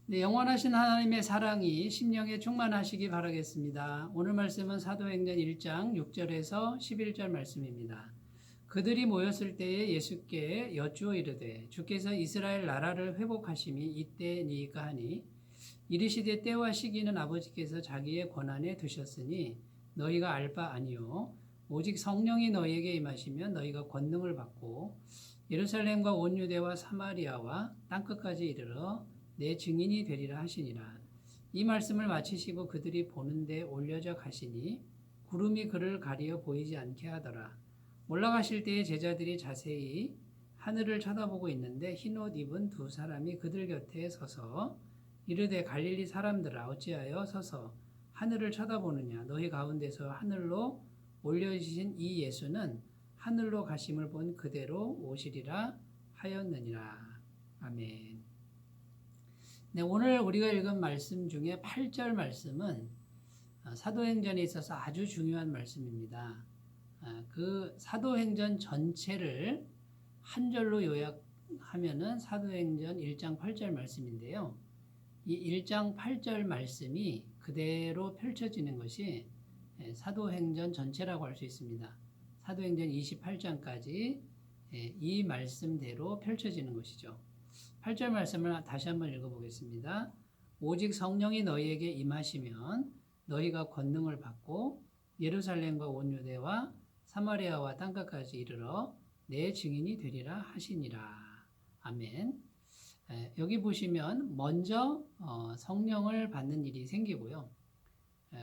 네, 영원하신 하나님의 사랑이 심령에 충만하시기 바라겠습니다. 오늘 말씀은 사도행전 1장 6절에서 11절 말씀입니다. 그들이 모였을 때에 예수께 여쭈어 이르되 주께서 이스라엘 나라를 회복하심이 이때니까 하니 이르시되 때와 시기는 아버지께서 자기의 권한에 두셨으니 너희가 알 바 아니요 오직 성령이 너희에게 임하시면 너희가 권능을 받고 예루살렘과 온 유대와 사마리아와 땅끝까지 이르러 내 증인이 되리라 하시니라. 이 말씀을 마치시고 그들이 보는데 올려져 가시니 구름이 그를 가리어 보이지 않게 하더라. 올라가실 때에 제자들이 자세히 하늘을 쳐다보고 있는데 흰옷 입은 두 사람이 그들 곁에 서서 이르되 갈릴리 사람들아 어찌하여 서서 하늘을 쳐다보느냐. 너희 가운데서 하늘로 올려지신 이 예수는 하늘로 가심을 본 그대로 오시리라 하였느니라. 아멘. 네, 오늘 우리가 읽은 말씀 중에 8절 말씀은 사도행전에 있어서 아주 중요한 말씀입니다. 그 사도행전 전체를 한 절로 요약하면은 사도행전 1장 8절 말씀인데요. 이 1장 8절 말씀이 그대로 펼쳐지는 것이 사도행전 전체라고 할 수 있습니다. 사도행전 28장까지 이 말씀대로 펼쳐지는 것이죠. 8절 말씀을 다시 한번 읽어보겠습니다. 오직 성령이 너희에게 임하시면 너희가 권능을 받고 예루살렘과 온 유대와 사마리아와 땅끝까지 이르러 내 증인이 되리라 하시니라. 아멘. 여기 보시면 먼저 성령을 받는 일이 생기고요.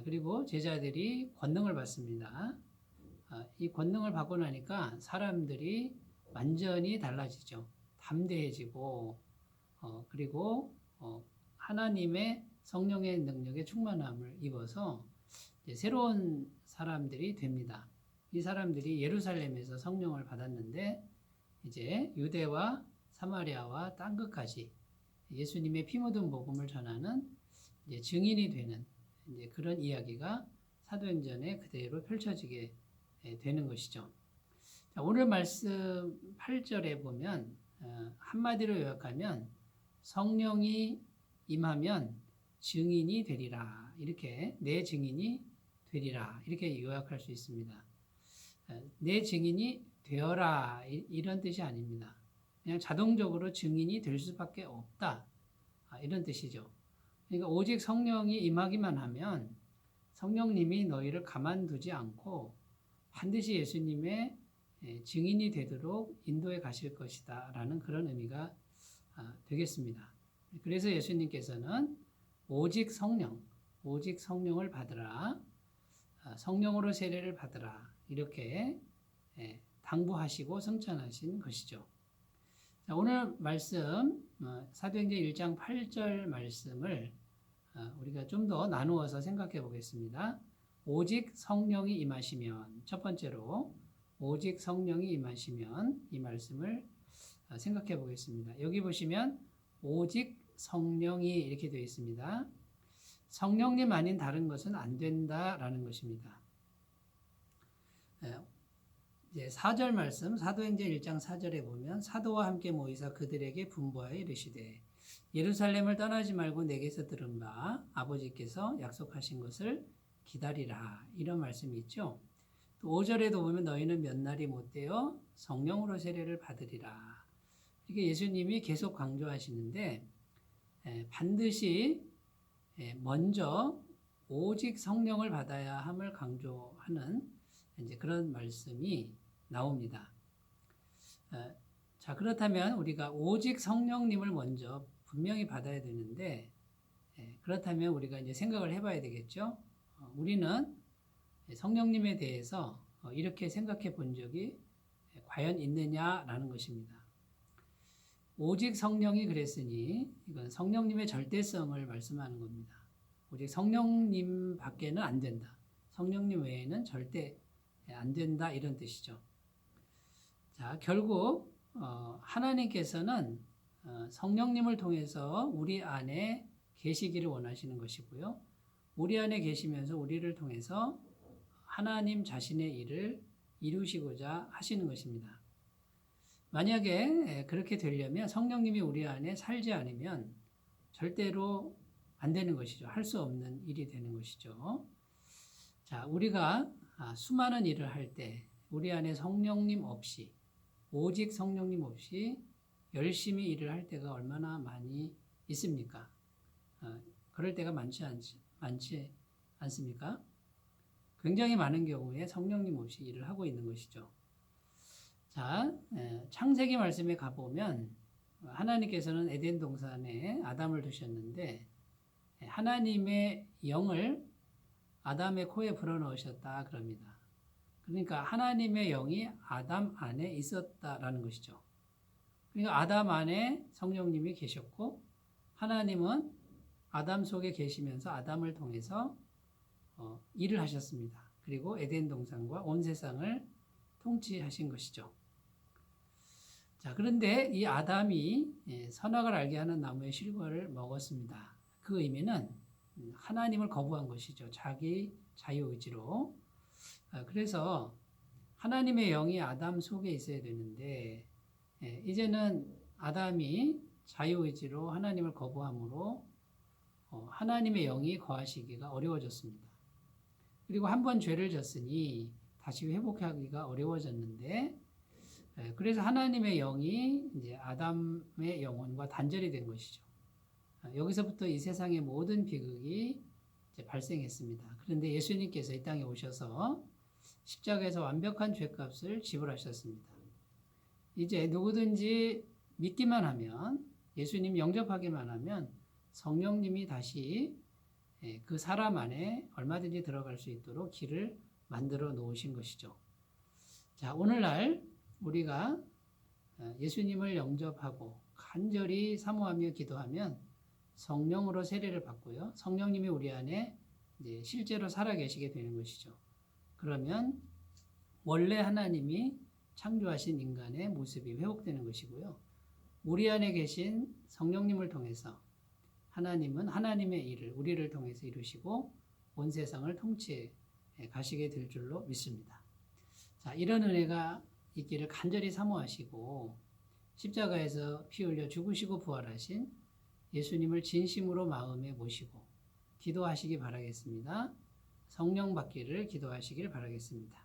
그리고 제자들이 권능을 받습니다. 이 권능을 받고 나니까 사람들이 완전히 달라지죠. 담대해지고 그리고 하나님의 성령의 능력에 충만함을 입어서 새로운 사람들이 됩니다. 이 사람들이 예루살렘에서 성령을 받았는데 이제 유대와 사마리아와 땅끝까지 예수님의 피 묻은 복음을 전하는 이제 증인이 되는 이제 그런 이야기가 사도행전에 그대로 펼쳐지게 되는 것이죠. 자, 오늘 말씀 8절에 보면 한마디로 요약하면 성령이 임하면 증인이 되리라. 이렇게 내 증인이 되리라. 이렇게 요약할 수 있습니다. 내 증인이 되어라. 이런 뜻이 아닙니다. 그냥 자동적으로 증인이 될 수밖에 없다. 이런 뜻이죠. 그러니까 오직 성령이 임하기만 하면 성령님이 너희를 가만두지 않고 반드시 예수님의 증인이 되도록 인도해 가실 것이다 라는 그런 의미가 되겠습니다. 그래서 예수님께서는 오직 성령을 받으라, 성령으로 세례를 받으라 이렇게 당부하시고 성찬하신 것이죠. 자, 오늘 말씀 사도행전 1장 8절 말씀을 우리가 좀 더 나누어서 생각해 보겠습니다. 오직 성령이 임하시면, 첫 번째로 오직 성령이 임하시면 이 말씀을 생각해 보겠습니다. 여기 보시면 오직 성령이 이렇게 되어 있습니다. 성령님 아닌 다른 것은 안 된다라는 것입니다. 이제 4절 말씀 사도행전 1장 4절에 보면 사도와 함께 모이사 그들에게 분부하여 이르시되 예루살렘을 떠나지 말고 내게서 들은 바 아버지께서 약속하신 것을 기다리라. 이런 말씀이 있죠. 또 5절에도 보면 너희는 몇 날이 못되어 성령으로 세례를 받으리라. 이게 예수님이 계속 강조하시는데 반드시 먼저 오직 성령을 받아야 함을 강조하는 이제 그런 말씀이 나옵니다. 자, 그렇다면 우리가 오직 성령님을 먼저 분명히 받아야 되는데 그렇다면 우리가 이제 생각을 해봐야 되겠죠. 우리는 성령님에 대해서 이렇게 생각해 본 적이 과연 있느냐라는 것입니다. 오직 성령이 그랬으니 이건 성령님의 절대성을 말씀하는 겁니다. 오직 성령님 밖에는 안 된다. 성령님 외에는 절대 안 된다 이런 뜻이죠. 자, 결국 하나님께서는 성령님을 통해서 우리 안에 계시기를 원하시는 것이고요. 우리 안에 계시면서 우리를 통해서 하나님 자신의 일을 이루시고자 하시는 것입니다. 만약에 그렇게 되려면 성령님이 우리 안에 살지 않으면 절대로 안 되는 것이죠. 할 수 없는 일이 되는 것이죠. 자, 우리가 수많은 일을 할 때 우리 안에 성령님 없이, 오직 성령님 없이 열심히 일을 할 때가 얼마나 많이 있습니까? 그럴 때가 많지 않습니까? 굉장히 많은 경우에 성령님 없이 일을 하고 있는 것이죠. 자, 창세기 말씀에 가보면 하나님께서는 에덴 동산에 아담을 두셨는데 하나님의 영을 아담의 코에 불어넣으셨다 그럽니다. 그러니까 하나님의 영이 아담 안에 있었다라는 것이죠. 그러니까 아담 안에 성령님이 계셨고 하나님은 아담 속에 계시면서 아담을 통해서 일을 하셨습니다. 그리고 에덴 동산과 온 세상을 통치하신 것이죠. 자, 그런데 이 아담이 선악을 알게 하는 나무의 실과를 먹었습니다. 그 의미는 하나님을 거부한 것이죠. 자기 자유의지로. 그래서 하나님의 영이 아담 속에 있어야 되는데 이제는 아담이 자유의지로 하나님을 거부함으로 하나님의 영이 거하시기가 어려워졌습니다. 그리고 한 번 죄를 졌으니 다시 회복하기가 어려워졌는데 그래서 하나님의 영이 이제 아담의 영혼과 단절이 된 것이죠. 여기서부터 이 세상의 모든 비극이 이제 발생했습니다. 그런데 예수님께서 이 땅에 오셔서 십자가에서 완벽한 죄값을 지불하셨습니다. 이제 누구든지 믿기만 하면, 예수님 영접하기만 하면 성령님이 다시 그 사람 안에 얼마든지 들어갈 수 있도록 길을 만들어 놓으신 것이죠. 자, 오늘날 우리가 예수님을 영접하고 간절히 사모하며 기도하면 성령으로 세례를 받고요. 성령님이 우리 안에 이제 실제로 살아계시게 되는 것이죠. 그러면 원래 하나님이 창조하신 인간의 모습이 회복되는 것이고요. 우리 안에 계신 성령님을 통해서 하나님은 하나님의 일을 우리를 통해서 이루시고 온 세상을 통치해 가시게 될 줄로 믿습니다. 자, 이런 은혜가 있기를 간절히 사모하시고 십자가에서 피 흘려 죽으시고 부활하신 예수님을 진심으로 마음에 모시고 기도하시기 바라겠습니다. 성령 받기를 기도하시길 바라겠습니다.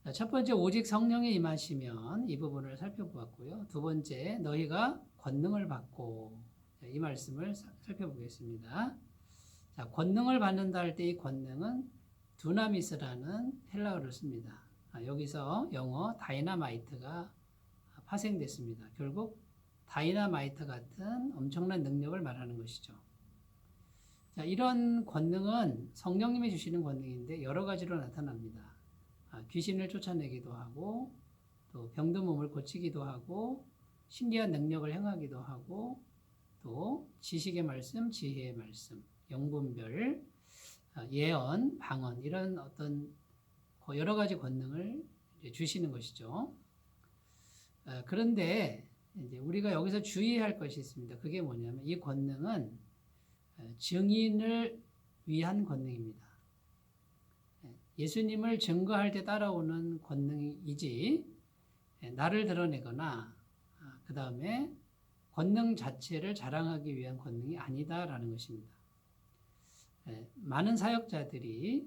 자, 첫 번째, 오직 성령이 임하시면 이 부분을 살펴보았고요. 두 번째, 너희가 권능을 받고, 이 말씀을 살펴보겠습니다. 자, 권능을 받는다 할 때 이 권능은 두나미스라는 헬라어를 씁니다. 여기서 영어 다이나마이트가 파생됐습니다. 결국 다이나마이트 같은 엄청난 능력을 말하는 것이죠. 자, 이런 권능은 성령님이 주시는 권능인데 여러 가지로 나타납니다. 귀신을 쫓아내기도 하고 또 병든 몸을 고치기도 하고 신기한 능력을 행하기도 하고 또 지식의 말씀, 지혜의 말씀, 영분별, 예언, 방언 이런 어떤 여러 가지 권능을 주시는 것이죠. 그런데 이제 우리가 여기서 주의할 것이 있습니다. 그게 뭐냐면 이 권능은 증인을 위한 권능입니다. 예수님을 증거할 때 따라오는 권능이지 나를 드러내거나 그 다음에 권능 자체를 자랑하기 위한 권능이 아니다라는 것입니다. 많은 사역자들이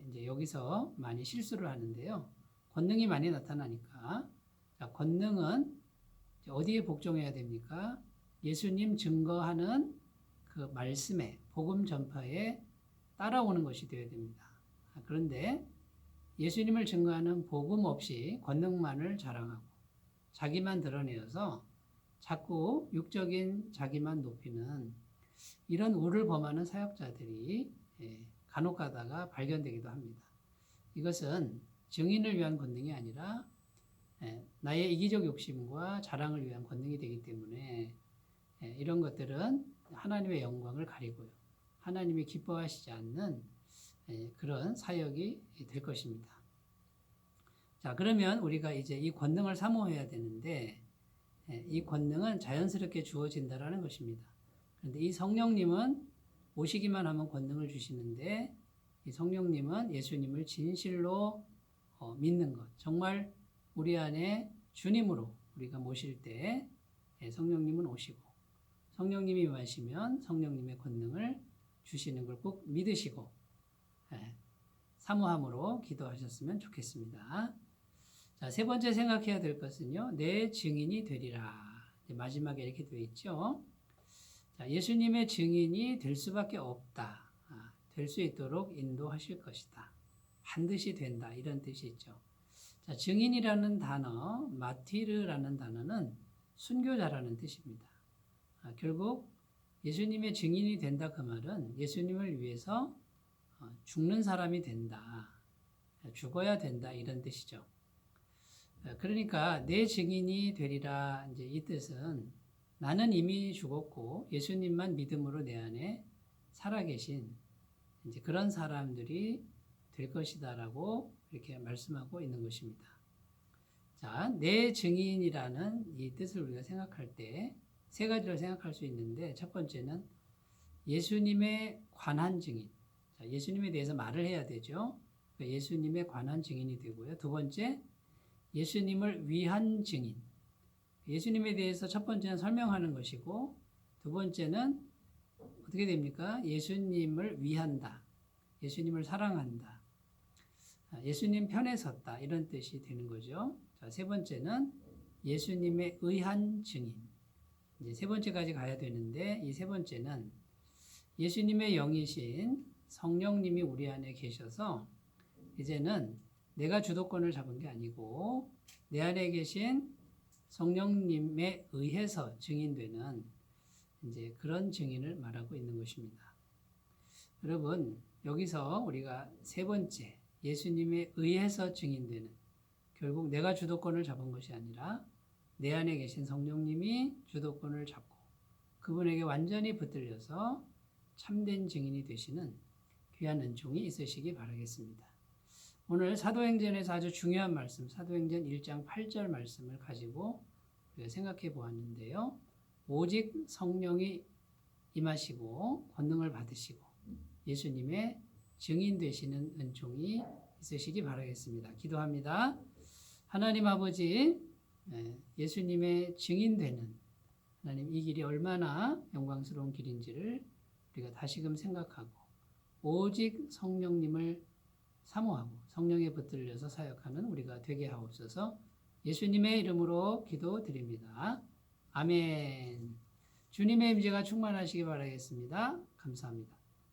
이제 여기서 많이 실수를 하는데요. 권능이 많이 나타나니까 자, 권능은 어디에 복종해야 됩니까? 예수님 증거하는 그 말씀에 복음 전파에 따라오는 것이 되어야 됩니다. 그런데 예수님을 증거하는 복음 없이 권능만을 자랑하고 자기만 드러내어서 자꾸 육적인 자기만 높이는 이런 우를 범하는 사역자들이 간혹 가다가 발견되기도 합니다. 이것은 증인을 위한 권능이 아니라 나의 이기적 욕심과 자랑을 위한 권능이 되기 때문에 이런 것들은 하나님의 영광을 가리고요. 하나님이 기뻐하시지 않는 그런 사역이 될 것입니다. 자, 그러면 우리가 이제 이 권능을 사모해야 되는데 이 권능은 자연스럽게 주어진다라는 것입니다. 그런데 이 성령님은 오시기만 하면 권능을 주시는데 이 성령님은 예수님을 진실로 믿는 것, 정말 우리 안에 주님으로 우리가 모실 때 성령님은 오시고 성령님이 임하시면 성령님의 권능을 주시는 걸 꼭 믿으시고 사모함으로 기도하셨으면 좋겠습니다. 자, 세 번째 생각해야 될 것은요. 내 증인이 되리라. 마지막에 이렇게 되어 있죠. 자, 예수님의 증인이 될 수밖에 없다. 될 수 있도록 인도하실 것이다. 반드시 된다. 이런 뜻이 있죠. 자, 증인이라는 단어, 마티르라는 단어는 순교자라는 뜻입니다. 결국 예수님의 증인이 된다 그 말은 예수님을 위해서 죽는 사람이 된다. 죽어야 된다. 이런 뜻이죠. 그러니까 내 증인이 되리라. 이제 이 뜻은 나는 이미 죽었고 예수님만 믿음으로 내 안에 살아계신 이제 그런 사람들이 될 것이다라고 이렇게 말씀하고 있는 것입니다. 자, 내 증인이라는 이 뜻을 우리가 생각할 때 세 가지로 생각할 수 있는데 첫 번째는 예수님에 관한 증인. 자, 예수님에 대해서 말을 해야 되죠. 그러니까 예수님에 관한 증인이 되고요. 두 번째, 예수님을 위한 증인. 예수님에 대해서 첫 번째는 설명하는 것이고 두 번째는 어떻게 됩니까? 예수님을 위한다. 예수님을 사랑한다. 예수님 편에 섰다. 이런 뜻이 되는 거죠. 자, 세 번째는 예수님에 의한 증인. 이제 세 번째까지 가야 되는데 이 세 번째는 예수님의 영이신 성령님이 우리 안에 계셔서 이제는 내가 주도권을 잡은 게 아니고 내 안에 계신 성령님에 의해서 증인되는 이제 그런 증인을 말하고 있는 것입니다. 여러분, 여기서 우리가 세 번째 예수님에 의해서 증인되는 결국 내가 주도권을 잡은 것이 아니라 내 안에 계신 성령님이 주도권을 잡고 그분에게 완전히 붙들려서 참된 증인이 되시는 귀한 은총이 있으시기 바라겠습니다. 오늘 사도행전에서 아주 중요한 말씀, 사도행전 1장 8절 말씀을 가지고 우리가 생각해 보았는데요. 오직 성령이 임하시고 권능을 받으시고 예수님의 증인 되시는 은총이 있으시기 바라겠습니다. 기도합니다. 하나님 아버지, 예수님의 증인되는 하나님 이 길이 얼마나 영광스러운 길인지를 우리가 다시금 생각하고 오직 성령님을 사모하고 성령에 붙들려서 사역하는 우리가 되게 하옵소서. 예수님의 이름으로 기도드립니다. 아멘. 주님의 임재가 충만하시기 바라겠습니다. 감사합니다.